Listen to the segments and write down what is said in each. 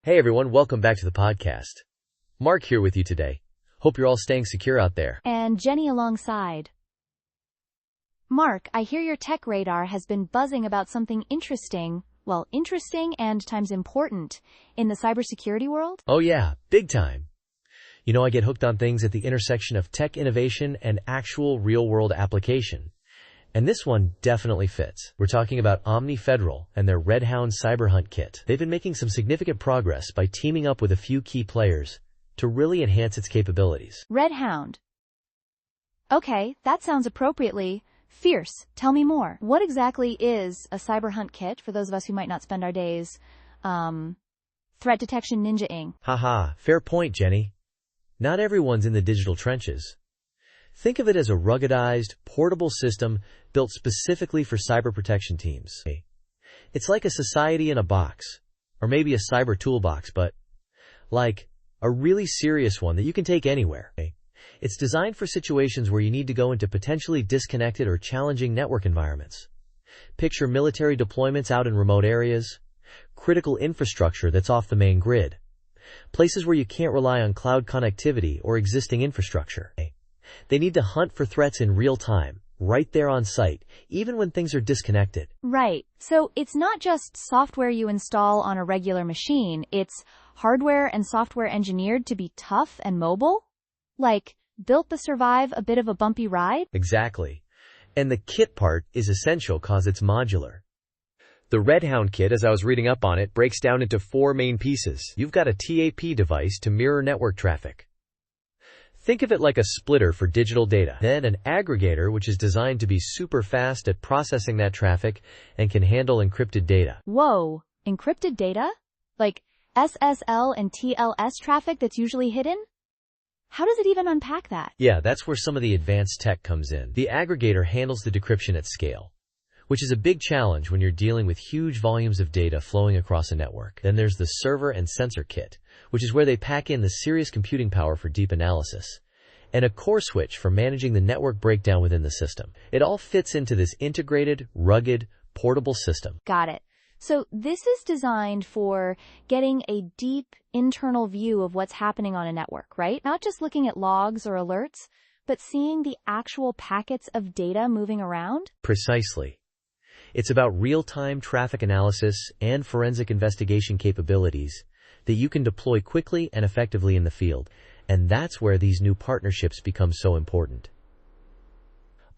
Hey everyone, welcome back to the podcast. Mark here with you today. Hope you're all staying secure out there. And Jenny alongside. Mark, I hear your tech radar has been buzzing about something interesting and times important in the cybersecurity world? Oh yeah, big time. You know, I get hooked on things at the intersection of tech innovation and actual real-world application. And this one definitely fits. We're talking about Omni Federal and their REDHOUND Cyber Hunt Kit. They've been making some significant progress by teaming up with a few key players to really enhance its capabilities. REDHOUND. Okay, that sounds appropriately fierce. Tell me more. What exactly is a cyber hunt kit for those of us who might not spend our days, threat detection ninja-ing? Haha, fair point, Jenny. Not everyone's in the digital trenches. Think of it as a ruggedized, portable system built specifically for cyber protection teams. It's like a society-in-a-box, or maybe a cyber toolbox, but like a really serious one that you can take anywhere. It's designed for situations where you need to go into potentially disconnected or challenging network environments. Picture military deployments out in remote areas, critical infrastructure that's off the main grid, places where you can't rely on cloud connectivity or existing infrastructure. They need to hunt for threats in real time, right there on site, even when things are disconnected. Right. So it's not just software you install on a regular machine, it's hardware and software engineered to be tough and mobile? Like, built to survive a bit of a bumpy ride? Exactly. And the kit part is essential cause it's modular. The REDHOUND kit, as I was reading up on it, breaks down into 4 main pieces. You've got a TAP device to mirror network traffic. Think of it like a splitter for digital data. Then an aggregator, which is designed to be super fast at processing that traffic and can handle encrypted data. Whoa, encrypted data? Like SSL and TLS traffic that's usually hidden? How does it even unpack that? Yeah, that's where some of the advanced tech comes in. The aggregator handles the decryption at scale, which is a big challenge when you're dealing with huge volumes of data flowing across a network. Then there's the server and sensor kit, which is where they pack in the serious computing power for deep analysis, and a core switch for managing the network breakdown within the system. It all fits into this integrated, rugged, portable system. Got it. So this is designed for getting a deep internal view of what's happening on a network, right? Not just looking at logs or alerts, but seeing the actual packets of data moving around? Precisely. It's about real-time traffic analysis and forensic investigation capabilities that you can deploy quickly and effectively in the field, and that's where these new partnerships become so important.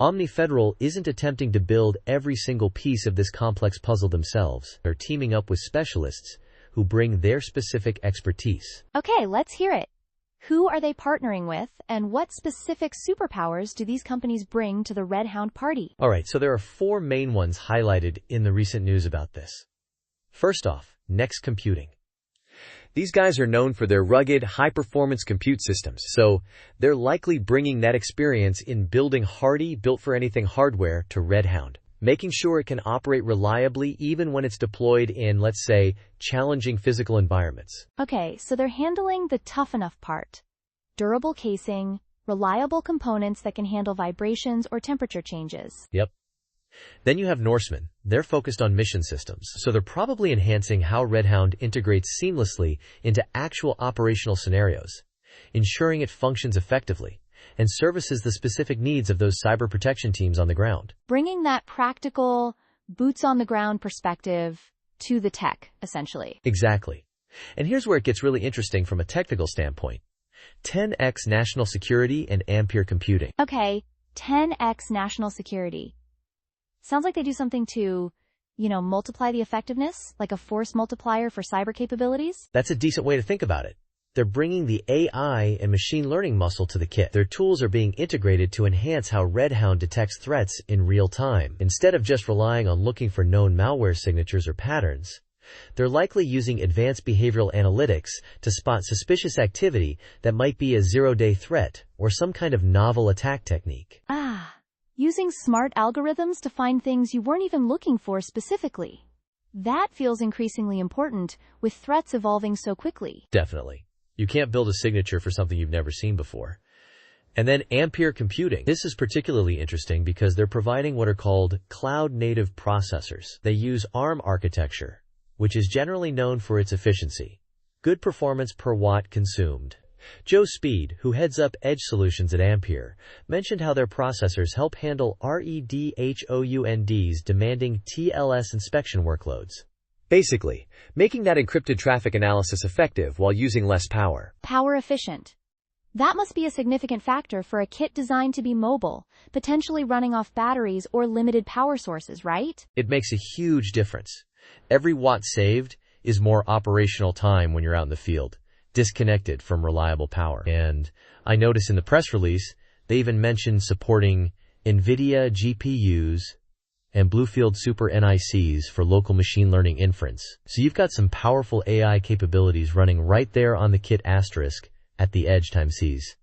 Omni Federal isn't attempting to build every single piece of this complex puzzle themselves. They're teaming up with specialists who bring their specific expertise. Okay, let's hear it. Who are they partnering with, and what specific superpowers do these companies bring to the REDHOUND party? Alright, so there are 4 main ones highlighted in the recent news about this. First off, NextComputing. These guys are known for their rugged, high-performance compute systems, so they're likely bringing that experience in building hardy, built-for-anything hardware to REDHOUND, making sure it can operate reliably even when it's deployed in, let's say, challenging physical environments. Okay, so they're handling the tough enough part. Durable casing, reliable components that can handle vibrations or temperature changes. Yep. Then you have Norseman. They're focused on mission systems, so they're probably enhancing how REDHOUND integrates seamlessly into actual operational scenarios, ensuring it functions effectively and services the specific needs of those cyber protection teams on the ground. Bringing that practical, boots-on-the-ground perspective to the tech, essentially. Exactly. And here's where it gets really interesting from a technical standpoint. 10x National Security and Ampere Computing. Okay, 10x National Security. Sounds like they do something to, multiply the effectiveness, like a force multiplier for cyber capabilities? That's a decent way to think about it. They're bringing the AI and machine learning muscle to the kit. Their tools are being integrated to enhance how REDHOUND detects threats in real time. Instead of just relying on looking for known malware signatures or patterns, they're likely using advanced behavioral analytics to spot suspicious activity that might be a zero-day threat or some kind of novel attack technique. Using smart algorithms to find things you weren't even looking for specifically. That feels increasingly important with threats evolving so quickly. Definitely. You can't build a signature for something you've never seen before. And then Ampere Computing. This is particularly interesting because they're providing what are called cloud-native processors. They use ARM architecture, which is generally known for its efficiency, Good performance per watt consumed. Joe Speed, who heads up Edge Solutions at Ampere, mentioned how their processors help handle REDHOUND's demanding TLS inspection workloads. Basically, making that encrypted traffic analysis effective while using less power. Power efficient. That must be a significant factor for a kit designed to be mobile, potentially running off batteries or limited power sources, right? It makes a huge difference. Every watt saved is more operational time when you're out in the field, disconnected from reliable power. And I noticed in the press release, they even mentioned supporting NVIDIA GPUs and Bluefield Super NICs for local machine learning inference. So you've got some powerful AI capabilities running right there on the kit asterisk at the edge times Cs,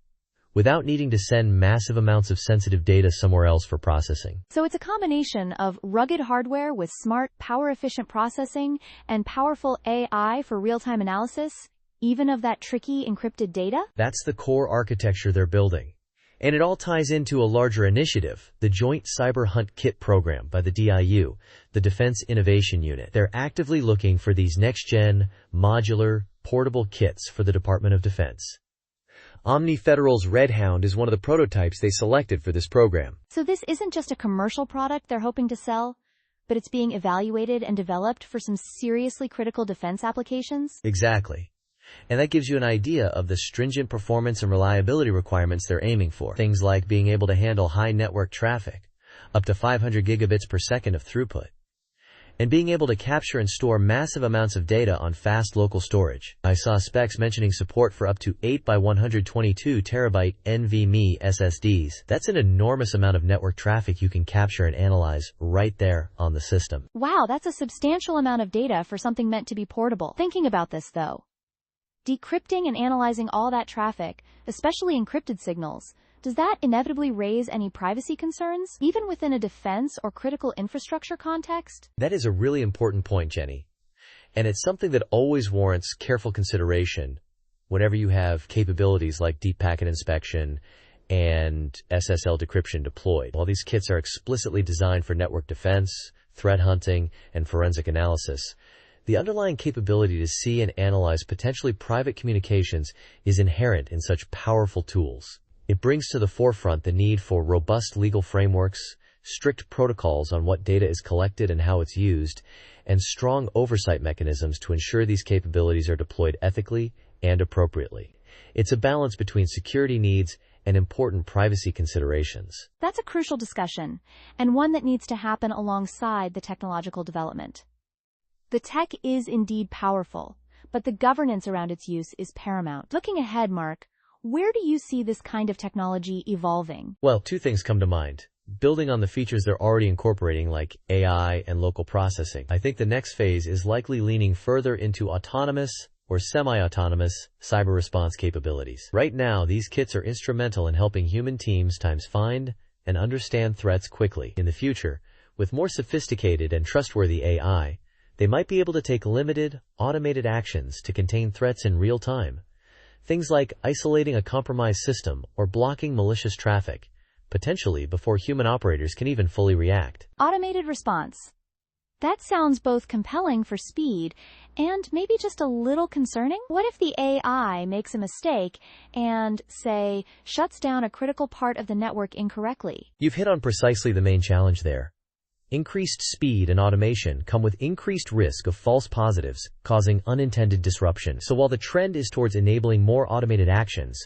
without needing to send massive amounts of sensitive data somewhere else for processing. So it's a combination of rugged hardware with smart, power-efficient processing and powerful AI for real-time analysis, even of that tricky encrypted data? That's the core architecture they're building. And it all ties into a larger initiative, the Joint Cyber Hunt Kit program by the DIU, the Defense Innovation Unit. They're actively looking for these next-gen, modular, portable kits for the Department of Defense. Omni Federal's REDHOUND is one of the prototypes they selected for this program. So this isn't just a commercial product they're hoping to sell, but it's being evaluated and developed for some seriously critical defense applications? Exactly. And that gives you an idea of the stringent performance and reliability requirements they're aiming for. Things like being able to handle high network traffic, up to 500 gigabits per second of throughput, and being able to capture and store massive amounts of data on fast local storage. I saw specs mentioning support for up to 8 by 122 terabyte NVMe SSDs. That's an enormous amount of network traffic you can capture and analyze right there on the system. Wow, that's a substantial amount of data for something meant to be portable. Thinking about this, though, decrypting and analyzing all that traffic, especially encrypted signals, does that inevitably raise any privacy concerns, even within a defense or critical infrastructure context? That is a really important point, Jenny. And it's something that always warrants careful consideration whenever you have capabilities like deep packet inspection and SSL decryption deployed. While these kits are explicitly designed for network defense, threat hunting, and forensic analysis, the underlying capability to see and analyze potentially private communications is inherent in such powerful tools. It brings to the forefront the need for robust legal frameworks, strict protocols on what data is collected and how it's used, and strong oversight mechanisms to ensure these capabilities are deployed ethically and appropriately. It's a balance between security needs and important privacy considerations. That's a crucial discussion, and one that needs to happen alongside the technological development. The tech is indeed powerful, but the governance around its use is paramount. Looking ahead, Mark, where do you see this kind of technology evolving? Well, two things come to mind. Building on the features they're already incorporating like AI and local processing. I think the next phase is likely leaning further into autonomous or semi-autonomous cyber response capabilities. Right now, these kits are instrumental in helping human teams times find and understand threats quickly. In the future, with more sophisticated and trustworthy AI, they might be able to take limited, automated actions to contain threats in real time. Things like isolating a compromised system or blocking malicious traffic, potentially before human operators can even fully react. Automated response. That sounds both compelling for speed and maybe just a little concerning. What if the AI makes a mistake and, say, shuts down a critical part of the network incorrectly? You've hit on precisely the main challenge there. Increased speed and automation come with increased risk of false positives, causing unintended disruption. So while the trend is towards enabling more automated actions,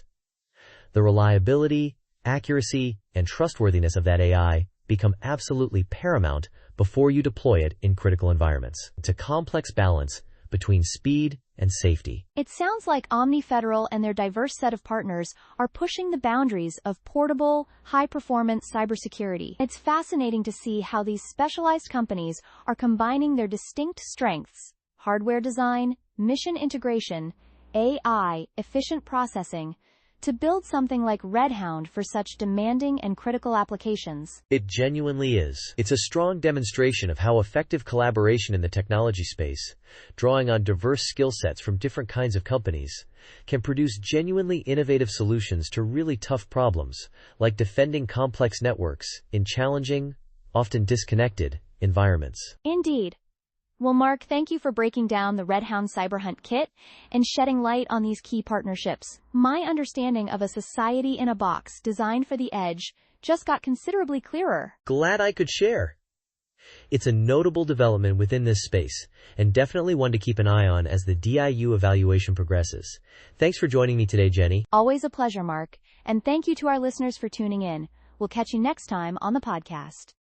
the reliability, accuracy, and trustworthiness of that AI become absolutely paramount before you deploy it in critical environments. It's a complex balance between speed and safety. It sounds like Omni Federal and their diverse set of partners are pushing the boundaries of portable, high-performance cybersecurity. It's fascinating to see how these specialized companies are combining their distinct strengths: hardware design, mission integration, AI, efficient processing, to build something like REDHOUND for such demanding and critical applications. It genuinely is. It's a strong demonstration of how effective collaboration in the technology space, drawing on diverse skill sets from different kinds of companies, can produce genuinely innovative solutions to really tough problems, like defending complex networks in challenging, often disconnected, environments. Indeed. Well, Mark, thank you for breaking down the REDHOUND Cyber Hunt Kit and shedding light on these key partnerships. My understanding of a society-in-a-box designed for the edge just got considerably clearer. Glad I could share. It's a notable development within this space, and definitely one to keep an eye on as the DIU evaluation progresses. Thanks for joining me today, Jenny. Always a pleasure, Mark. And thank you to our listeners for tuning in. We'll catch you next time on the podcast.